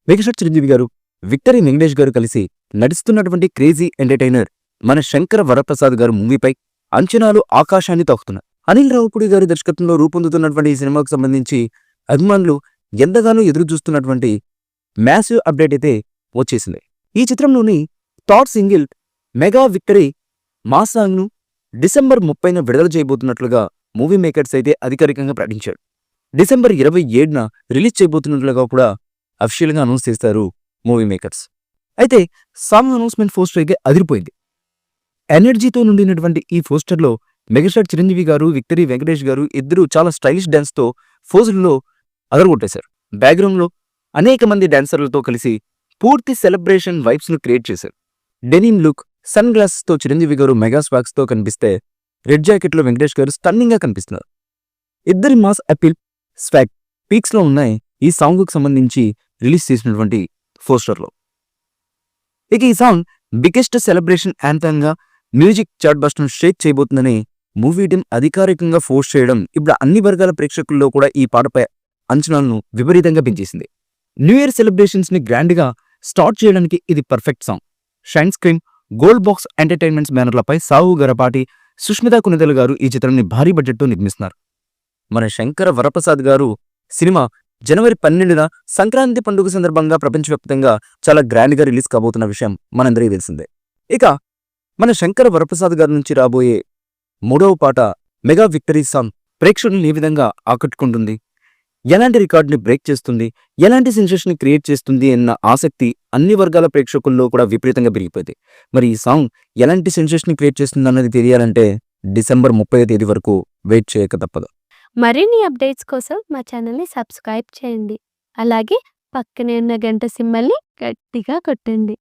Megastar Chiranjeevi గారు, victory Venkatesh గారు కలిసి నడుస్తున్నటువంటి క్రేజీ ఎంటర్టైనర్ మన శంకర వరప్రసాద్ గారు మూవీపై అంచనాలు ఆకాశాన్ని తాకుతున్నాయి. అనిల్ రావుపూడి గారి దర్శకత్వంలో రూపొందుతున్నటువంటి ఈ సినిమాకు సంబంధించి అభిమానులు ఎంతగానో ఎదురు చూస్తున్నటువంటి మ్యాసివ్ అప్డేట్ అయితే వచ్చేసింది. ఈ చిత్రంలోని థర్డ్ సింగిల్ మెగా విక్టరీ మా సాంగ్ను డిసెంబర్ 30న విడుదల చేయబోతున్నట్లుగా మూవీ మేకర్స్ అయితే అధికారికంగా ప్రకటించారు. డిసెంబర్ 27న రిలీజ్ చేయబోతున్నట్లుగా కూడా అఫీషియల్గా అనౌన్స్ చేస్తారు మూవీ మేకర్స్. అయితే సాంగ్ అనౌన్స్మెంట్ పోస్టర్ అయితే అదిరిపోయింది. ఎనర్జీతో నిండినటువంటి ఈ పోస్టర్లో మెగాస్టార్ చిరంజీవి గారు, విక్టరీ వెంకటేష్ గారు ఇద్దరు చాలా స్టైలిష్ డాన్స్తో పోజుల్లో అదరగొట్టేశారు. బ్యాక్గ్రౌండ్లో అనేక మంది డాన్సర్లతో కలిసి పూర్తి సెలబ్రేషన్ వైబ్స్ను క్రియేట్ చేశారు. డెనిమ్ లుక్, సన్ గ్లాసెస్తో చిరంజీవి గారు మెగా స్వాగ్స్తో కనిపిస్తే, రెడ్ జాకెట్లో వెంకటేష్ గారు స్టన్నింగ్గా కనిపిస్తున్నారు. ఇద్దరి మాస్ అపీల్, స్వాగ్ పీక్స్లో ఉన్నాయి ఈ సాంగ్కు సంబంధించి రిలీజ్ చేసినటువంటి పోస్టర్లో. ఇక ఈ సాంగ్ బిగ్గెస్ట్ సెలబ్రేషన్ యాంథమ్గా మ్యూజిక్ చార్ట్ బస్టర్ను షేక్ చేయబోతుందని మూవీ టీం అధికారికంగా పోస్ట్ చేయడం ఇప్పుడు అన్ని వర్గాల ప్రేక్షకుల్లో కూడా ఈ పాటపై అంచనాలను విపరీతంగా పెంచేసింది. న్యూ ఇయర్ సెలబ్రేషన్స్ ని గ్రాండ్ గా స్టార్ట్ చేయడానికి ఇది perfect song. Shine screen, gold box entertainments బ్యానర్లపై సాహు గరపాటి, సుష్మితా కునిదెల గారు ఈ చిత్రాన్ని భారీ బడ్జెట్తో నిర్మిస్తున్నారు. మన శంకర వరప్రసాద్ గారు సినిమా జనవరి 12న సంక్రాంతి పండుగ సందర్భంగా ప్రపంచవ్యాప్తంగా చాలా గ్రాండ్ గా రిలీజ్ కాబోతున్న విషయం మనందరికీ తెలిసిందే. ఇక మన శంకర వరప్రసాద్ గారి నుంచి రాబోయే 3వ పాట మెగా విక్టరీ సాంగ్ ప్రేక్షకులను ఏ విధంగా ఆకట్టుకుంటుంది, ఎలాంటి రికార్డుని బ్రేక్ చేస్తుంది, ఎలాంటి సెన్సేషన్ క్రియేట్ చేస్తుంది అన్న ఆసక్తి అన్ని వర్గాల ప్రేక్షకుల్లో కూడా విపరీతంగా పెరిగిపోయింది. మరి ఈ సాంగ్ ఎలాంటి సెన్సేషన్ క్రియేట్ చేస్తుంది అన్నది తెలియాలంటే డిసెంబర్ 30వ తేదీ వరకు వెయిట్ చేయక తప్పదు. మరిన్ని అప్డేట్స్ కోసం మా ఛానల్ని సబ్స్క్రైబ్ చేయండి. అలాగే పక్కనే ఉన్న గంట సింబల్ని గట్టిగా కొట్టండి.